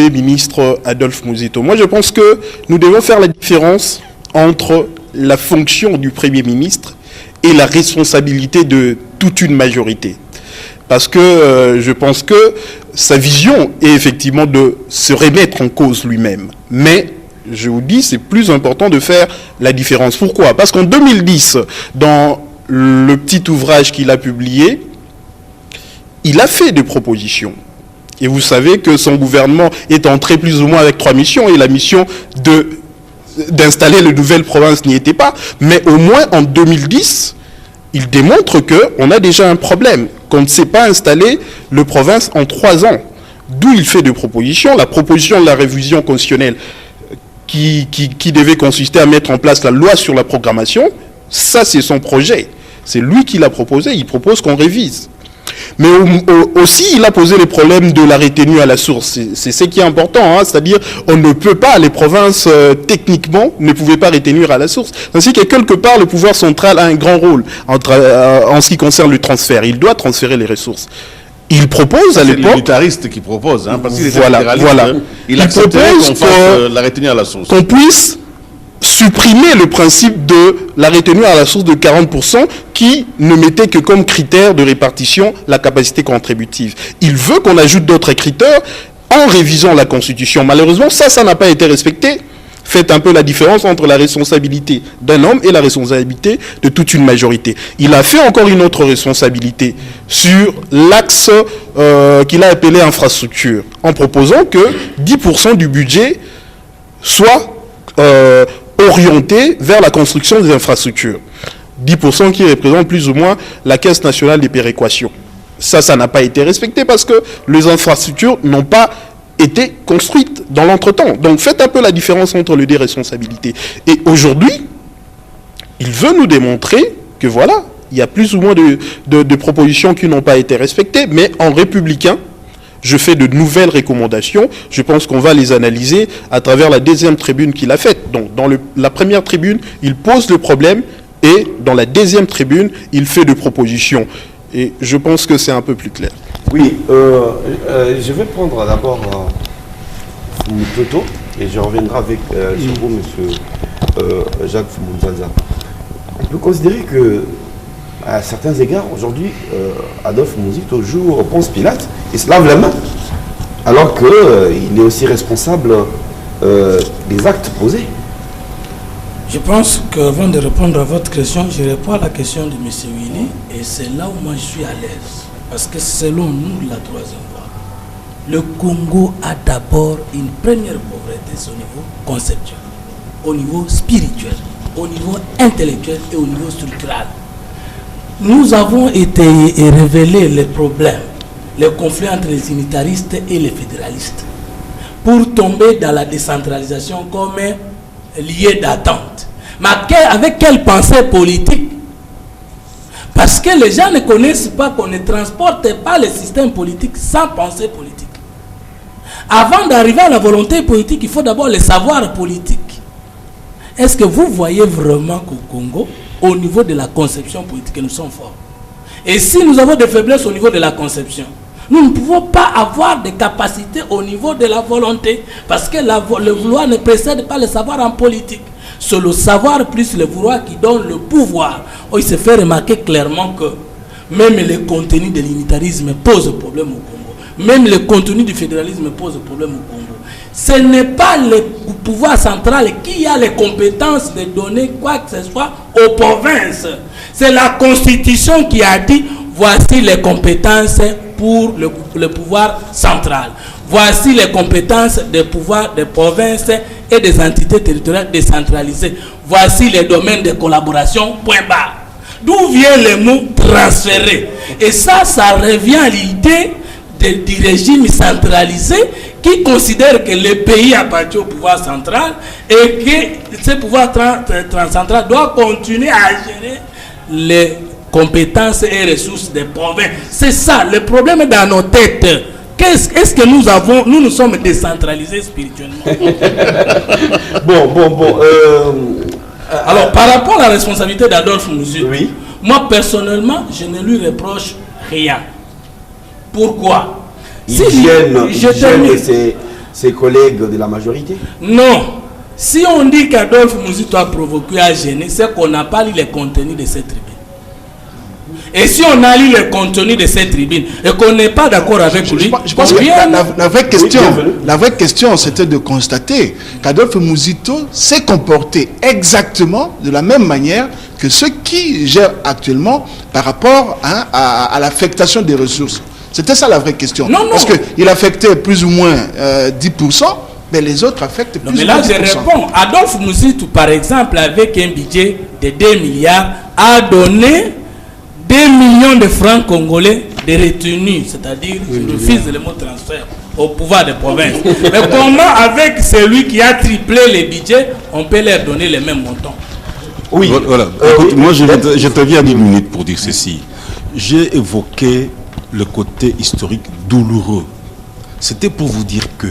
ministre Adolphe Muzito. Moi, je pense que nous devons faire la différence entre la fonction du Premier ministre et la responsabilité de toute une majorité. Parce que je pense que sa vision est effectivement de se remettre en cause lui-même. Mais, je vous dis, c'est plus important de faire la différence. Pourquoi? Parce qu'en 2010, dans le petit ouvrage qu'il a publié, il a fait des propositions. Et vous savez que son gouvernement est entré plus ou moins avec 3 missions, et la mission d'installer les nouvelles provinces n'y était pas. Mais au moins en 2010, il démontre qu'on a déjà un problème, qu'on ne sait pas installer le province en 3 ans. D'où il fait des propositions. La proposition de la révision constitutionnelle qui devait consister à mettre en place la loi sur la programmation, ça c'est son projet. C'est lui qui l'a proposé, il propose qu'on révise. Mais aussi, il a posé les problèmes de la retenue à la source. C'est ce qui est important, hein, c'est-à-dire on ne peut pas, les provinces techniquement ne pouvaient pas retenir à la source. Ainsi que quelque part, le pouvoir central a un grand rôle en ce qui concerne le transfert. Il doit transférer les ressources. Il propose à l'époque... C'est l'unitariste qui propose, hein, parce qu'il est voilà. Il accepterait qu'on fasse la retenue à la source. Qu'on puisse supprimer le principe de la retenue à la source de 40% qui ne mettait que comme critère de répartition la capacité contributive. Il veut qu'on ajoute d'autres critères en révisant la Constitution. Malheureusement, ça n'a pas été respecté. Faites un peu la différence entre la responsabilité d'un homme et la responsabilité de toute une majorité. Il a fait encore une autre responsabilité sur l'axe qu'il a appelé infrastructure, en proposant que 10% du budget soit orienté vers la construction des infrastructures. 10% qui représente plus ou moins la Caisse nationale des péréquations. Ça n'a pas été respecté parce que les infrastructures n'ont pas été construites dans l'entretemps. Donc faites un peu la différence entre les deux responsabilités. Et aujourd'hui, il veut nous démontrer que voilà, il y a plus ou moins de propositions qui n'ont pas été respectées, mais en républicain, je fais de nouvelles recommandations. Je pense qu'on va les analyser à travers la deuxième tribune qu'il a faite. Donc, dans la première tribune, il pose le problème et dans la deuxième tribune, il fait des propositions. Et je pense que c'est un peu plus clair. Oui, je vais prendre d'abord Muzito et je reviendrai avec sur vous, monsieur Jacques Fumunzaza. On peut considérer que à certains égards, aujourd'hui, Adolphe Muzito joue au Ponce Pilate et se lave la main, alors qu'il est aussi responsable des actes posés. Je pense qu'avant de répondre à votre question, je réponds à la question de M. Willy, et c'est là où moi je suis à l'aise. Parce que selon nous, la troisième voie, le Congo a d'abord une première pauvreté au niveau conceptuel, au niveau spirituel, au niveau intellectuel et au niveau structural. Nous avons été révélés les problèmes, les conflits entre les unitaristes et les fédéralistes, pour tomber dans la décentralisation comme lieu d'attente. Mais avec quelle pensée politique? Parce que les gens ne connaissent pas qu'on ne transporte pas le système politique sans pensée politique. Avant d'arriver à la volonté politique, il faut d'abord le savoir politique. Est-ce que vous voyez vraiment qu'au Congo, au niveau de la conception politique, nous sommes forts? Et si nous avons des faiblesses au niveau de la conception, nous ne pouvons pas avoir de capacités au niveau de la volonté, parce que le vouloir ne précède pas le savoir en politique. C'est le savoir plus le vouloir qui donne le pouvoir. Oh, il se fait remarquer clairement que même le contenu de l'unitarisme pose problème au Congo. Même le contenu du fédéralisme pose problème au Congo. Ce n'est pas le pouvoir central qui a les compétences de donner quoi que ce soit aux provinces. C'est la Constitution qui a dit voici les compétences pour le pouvoir central. Voici les compétences des pouvoirs des provinces et des entités territoriales décentralisées. Voici les domaines de collaboration, point barre. D'où vient le mot transférer? Et ça revient à l'idée du régime centralisé qui considère que le pays appartient au pouvoir central et que ce pouvoir central doit continuer à gérer les compétences et ressources des provinces. C'est ça, le problème est dans nos têtes. Est-ce que nous avons, nous sommes décentralisés spirituellement? Alors, par rapport à la responsabilité d'Adolphe Muzito, oui. Moi, personnellement, je ne lui reproche rien. Pourquoi? Je termine. ses collègues de la majorité? Non. Si on dit qu'Adolphe Muzito a provoqué à gêner, c'est qu'on n'a pas lu les contenus de cette tribune. Et si on a lu le contenu de cette tribune et qu'on n'est pas d'accord avec lui, je pense que la vraie question, c'était de constater qu'Adolphe Muzito s'est comporté exactement de la même manière que ceux qui gèrent actuellement par rapport à l'affectation des ressources. C'était ça la vraie question. Non, parce qu'il affectait plus ou moins 10%, mais les autres affectent plus ou moins 10%. Mais là, je réponds. Adolphe Muzito, par exemple, avec un budget de 2 milliards, a donné 2 millions de francs congolais de retenue, c'est-à-dire, je refuse le mot transfert au pouvoir des provinces. Mais comment, avec celui qui a triplé les budgets, on peut leur donner les mêmes montants? Oui. Voilà. Écoute, moi, je te viens à 10 minutes pour dire ceci. J'ai évoqué le côté historique douloureux. C'était pour vous dire que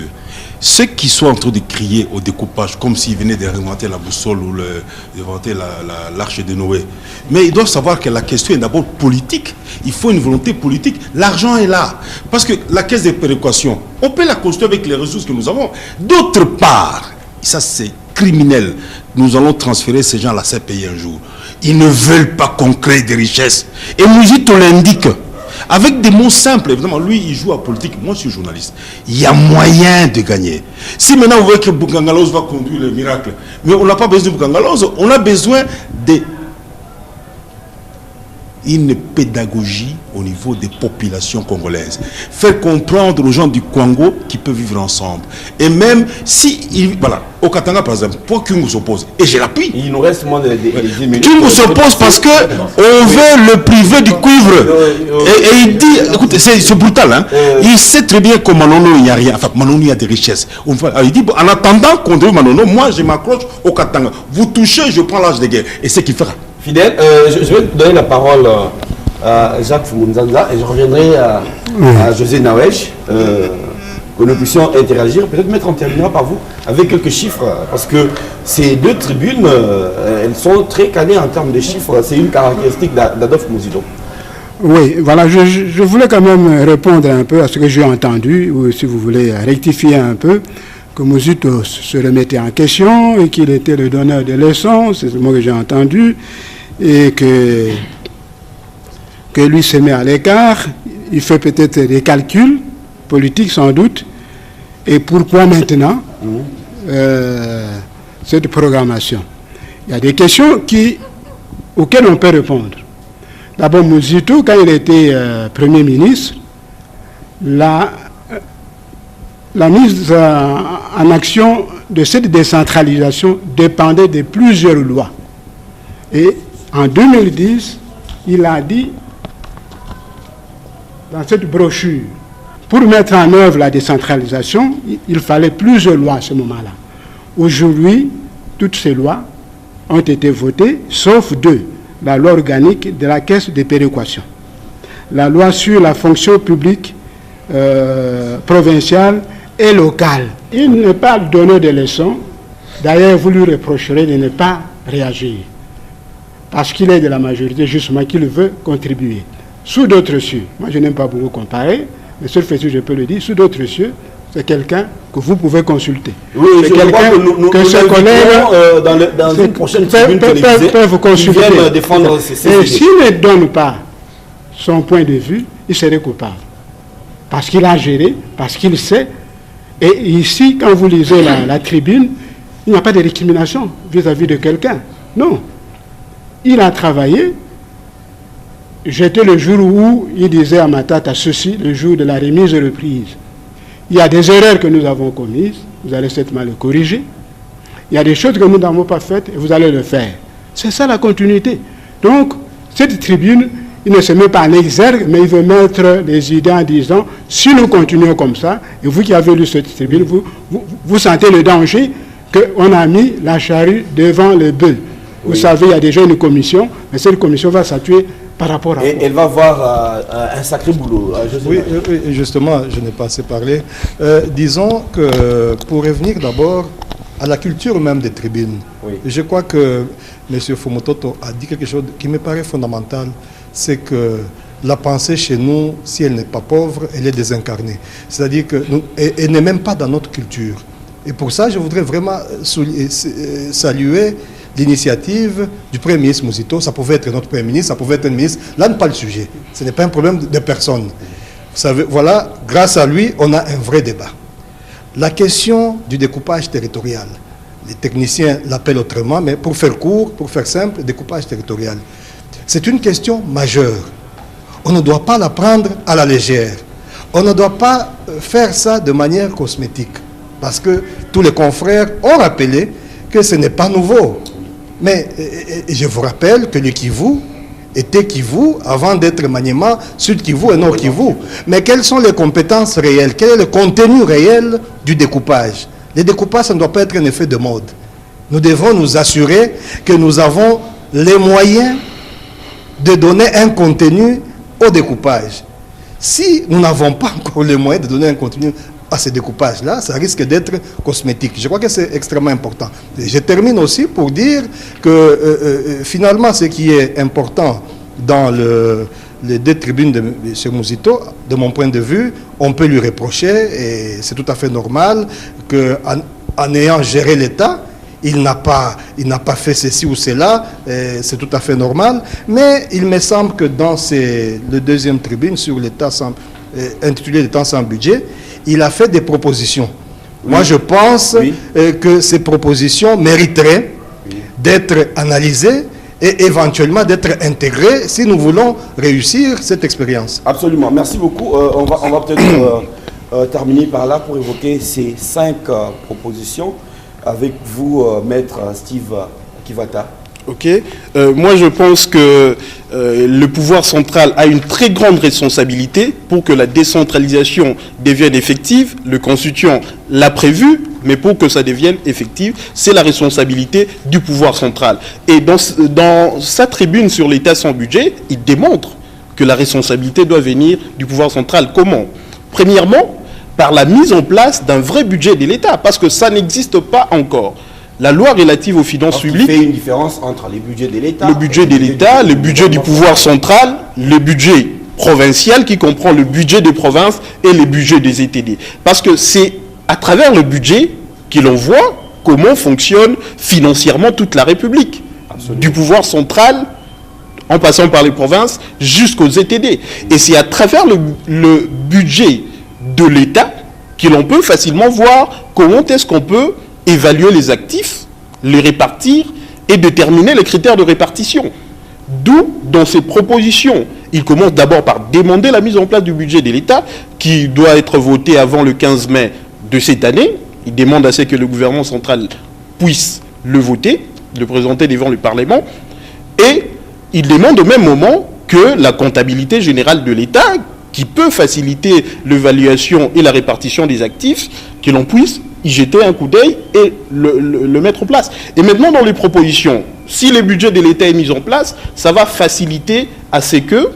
ceux qui sont en train de crier au découpage, comme s'ils venaient de réinventer la boussole ou d'inventer l'arche de Noé. Mais ils doivent savoir que la question est d'abord politique. Il faut une volonté politique. L'argent est là. Parce que la caisse de péréquation, on peut la construire avec les ressources que nous avons. D'autre part, ça c'est criminel, nous allons transférer ces gens à la CPI un jour. Ils ne veulent pas qu'on crée des richesses. Et Muzito l'indique. Avec des mots simples, évidemment, lui, il joue à politique. Moi, je suis journaliste. Il y a moyen de gagner. Si maintenant, vous voyez que Boukangalos va conduire le miracle, mais on n'a pas besoin de Boukangalos, on a besoin d'une pédagogie au niveau des populations congolaises. Faire comprendre aux gens du Congo qu'ils peuvent vivre ensemble. Et même si, voilà, au Katanga, par exemple, pour Kungu s'oppose, et j'ai l'appui. Il nous reste moins de 10 minutes. Kungu s'oppose parce qu'on veut le priver du cuivre. Et il dit, écoutez, c'est brutal, hein. Il sait très bien qu'au Manono, il n'y a rien. Enfin, Manono, il y a des richesses. Il dit, en attendant qu'on déroule Manono, moi, je m'accroche au Katanga. Vous touchez, je prends l'âge de guerre. Et c'est ce qu'il fera. Fidèle, je vais donner la parole à Jacques Fumunzanza et je reviendrai à José Nawesh, que nous puissions interagir. Peut-être mettre en terminera par vous avec quelques chiffres, parce que ces deux tribunes, elles sont très calées en termes de chiffres. C'est une caractéristique d'Adolphe Muzito. Oui, voilà, je voulais quand même répondre un peu à ce que j'ai entendu, ou si vous voulez rectifier un peu, que Muzito se remettait en question et qu'il était le donneur de leçons, c'est ce mot que j'ai entendu, et que lui se met à l'écart, il fait peut-être des calculs politiques sans doute, et pourquoi maintenant cette programmation? Il y a des questions auxquelles on peut répondre. D'abord, Muzito, quand il était Premier ministre, la mise en action de cette décentralisation dépendait de plusieurs lois. Et en 2010, il a dit dans cette brochure, pour mettre en œuvre la décentralisation, il fallait plusieurs lois à ce moment-là. Aujourd'hui, toutes ces lois ont été votées, sauf deux. La loi organique de la caisse de péréquation, la loi sur la fonction publique provinciale et locale. Il n'est pas donneur de leçons. D'ailleurs, vous lui reprocherez de ne pas réagir. Parce qu'il est de la majorité, justement, qu'il veut contribuer. Sous d'autres cieux, moi je n'aime pas beaucoup comparer, mais sur fait, je peux le dire, sous d'autres cieux, c'est quelqu'un que vous pouvez consulter. Oui, c'est quelqu'un que ses collègues dans une prochaine tribune peuvent vous consulter. Défendre et s'il ne donne pas son point de vue, il serait coupable. Parce qu'il a géré, parce qu'il sait. Et ici, quand vous lisez la tribune, il n'y a pas de récrimination vis-à-vis de quelqu'un. Non. Il a travaillé. J'étais le jour où il disait à Matata ceci, le jour de la remise et reprise. Il y a des erreurs que nous avons commises, vous allez certainement les corriger. Il y a des choses que nous n'avons pas faites et vous allez le faire. C'est ça la continuité. Donc, cette tribune, il ne se met pas en exergue, mais il veut mettre les idées en disant, si nous continuons comme ça, et vous qui avez lu cette tribune, vous sentez le danger qu'on a mis la charrue devant le bœuf. Vous savez, il y a déjà une commission, mais cette commission va s'appuyer par rapport à... Et elle va avoir un sacré boulot. Oui, justement, je n'ai pas assez parlé. Disons que pour revenir d'abord à la culture même des tribunes, je crois que M. Fumototo a dit quelque chose qui me paraît fondamental, c'est que la pensée chez nous, si elle n'est pas pauvre, elle est désincarnée. C'est-à-dire qu'elle n'est même pas dans notre culture. Et pour ça, je voudrais vraiment saluer l'initiative du Premier ministre Muzito. Ça pouvait être notre Premier ministre, ça pouvait être un ministre. Là, n'est pas le sujet. Ce n'est pas un problème de personne. Vous savez, voilà, grâce à lui, on a un vrai débat. La question du découpage territorial. Les techniciens l'appellent autrement, mais pour faire court, pour faire simple, découpage territorial. C'est une question majeure. On ne doit pas la prendre à la légère. On ne doit pas faire ça de manière cosmétique. Parce que tous les confrères ont rappelé que ce n'est pas nouveau. Mais je vous rappelle que le Kivu était Kivu avant d'être Maniema, Sud Kivu et Nord Kivu. Mais quelles sont les compétences réelles? Quel est le contenu réel du découpage? Le découpage, ça ne doit pas être un effet de mode. Nous devons nous assurer que nous avons les moyens de donner un contenu au découpage. Si nous n'avons pas encore les moyens de donner un contenu à ce découpage-là, ça risque d'être cosmétique. Je crois que c'est extrêmement important. Et je termine aussi pour dire que finalement, ce qui est important dans les deux tribunes de M. Muzito, de mon point de vue, on peut lui reprocher, et c'est tout à fait normal, qu'en ayant géré l'État, il n'a pas fait ceci ou cela, c'est tout à fait normal, mais il me semble que dans le deuxième tribune sur l'État intitulé l'État sans budget, il a fait des propositions. Oui. Moi, je pense que ces propositions mériteraient d'être analysées et éventuellement d'être intégrées si nous voulons réussir cette expérience. Absolument. Merci beaucoup. On va peut-être terminer par là pour évoquer ces 5 propositions avec vous, Maître Steve Kivata. Ok. Moi, je pense que le pouvoir central a une très grande responsabilité pour que la décentralisation devienne effective. Le Constituant l'a prévu, mais pour que ça devienne effective, c'est la responsabilité du pouvoir central. Et dans sa tribune sur l'État sans budget, il démontre que la responsabilité doit venir du pouvoir central. Comment? Premièrement, par la mise en place d'un vrai budget de l'État, parce que ça n'existe pas encore. La loi relative aux finances publiques... Il fait une différence entre les budgets de l'État... Le budget de l'État, le budget du pouvoir central, le budget provincial qui comprend le budget des provinces et le budget des ETD. Parce que c'est à travers le budget que l'on voit comment fonctionne financièrement toute la République. Absolument. Du pouvoir central, en passant par les provinces, jusqu'aux ETD. Et c'est à travers le budget de l'État que l'on peut facilement voir comment est-ce qu'on peut évaluer les actifs, les répartir et déterminer les critères de répartition. D'où, dans ces propositions, il commence d'abord par demander la mise en place du budget de l'État qui doit être voté avant le 15 mai de cette année. Il demande à ce que le gouvernement central puisse le voter, le présenter devant le Parlement. Et il demande au même moment que la comptabilité générale de l'État, qui peut faciliter l'évaluation et la répartition des actifs, que l'on puisse y jeter un coup d'œil et le mettre en place. Et maintenant, dans les propositions, si le budget de l'État est mis en place, ça va faciliter à ce que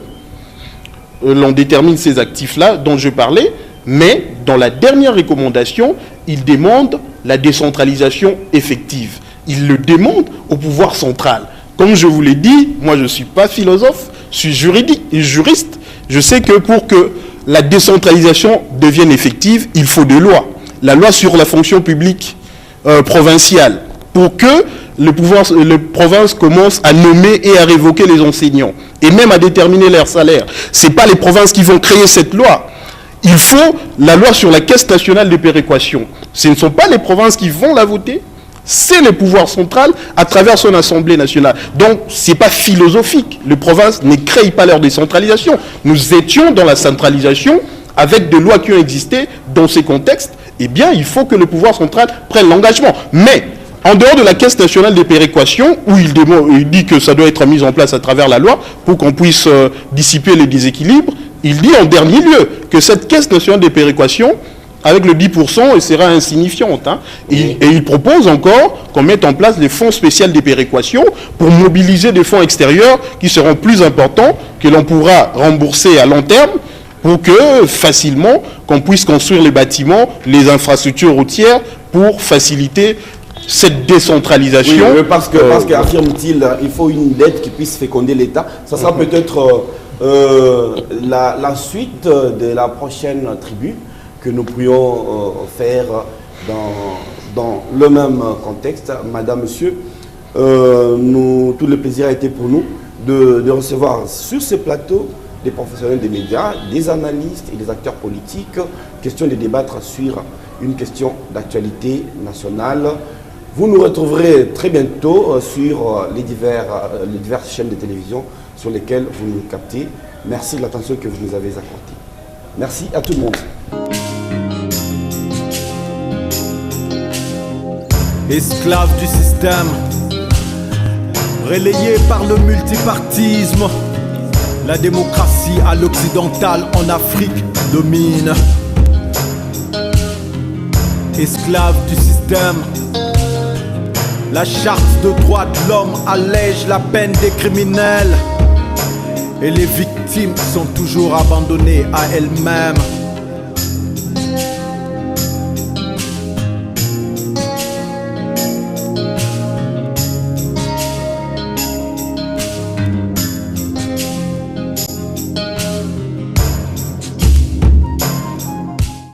l'on détermine ces actifs-là dont je parlais, mais dans la dernière recommandation, il demande la décentralisation effective. Il le demande au pouvoir central. Comme je vous l'ai dit, moi je ne suis pas philosophe, je suis juriste. Je sais que pour que la décentralisation devienne effective, il faut des lois. La loi sur la fonction publique provinciale, pour que les provinces commencent à nommer et à révoquer les enseignants, et même à déterminer leur salaire. Ce n'est pas les provinces qui vont créer cette loi. Il faut la loi sur la Caisse nationale de péréquation. Ce ne sont pas les provinces qui vont la voter, c'est le pouvoir central à travers son Assemblée nationale. Donc, ce n'est pas philosophique. Les provinces ne créent pas leur décentralisation. Nous étions dans la centralisation avec des lois qui ont existé dans ces contextes. Eh bien, il faut que le pouvoir central prenne l'engagement. Mais, en dehors de la Caisse nationale de péréquation, où il dit que ça doit être mis en place à travers la loi pour qu'on puisse dissiper les déséquilibres, il dit en dernier lieu que cette Caisse nationale de péréquation, avec le 10%, elle sera insignifiante. Hein. Et il propose encore qu'on mette en place des fonds spéciaux de péréquation pour mobiliser des fonds extérieurs qui seront plus importants, que l'on pourra rembourser à long terme, pour que facilement qu'on puisse construire les bâtiments, les infrastructures routières pour faciliter cette décentralisation. Oui, parce qu'affirme-t-il, il faut une dette qui puisse féconder l'État. Ça sera peut-être la suite de la prochaine tribu que nous pourrions faire dans le même contexte. Madame, Monsieur, tout le plaisir a été pour nous de recevoir sur ce plateau des professionnels des médias, des analystes et des acteurs politiques, question de débattre sur une question d'actualité nationale. Vous nous retrouverez très bientôt sur les diverses chaînes de télévision sur lesquelles vous nous captez. Merci de l'attention que vous nous avez accordée. Merci à tout le monde. Esclave du système, relayé par le multipartisme, la démocratie à l'occidental en Afrique domine. Esclave du système, la charte de droits de l'homme allège la peine des criminels et les victimes sont toujours abandonnées à elles-mêmes.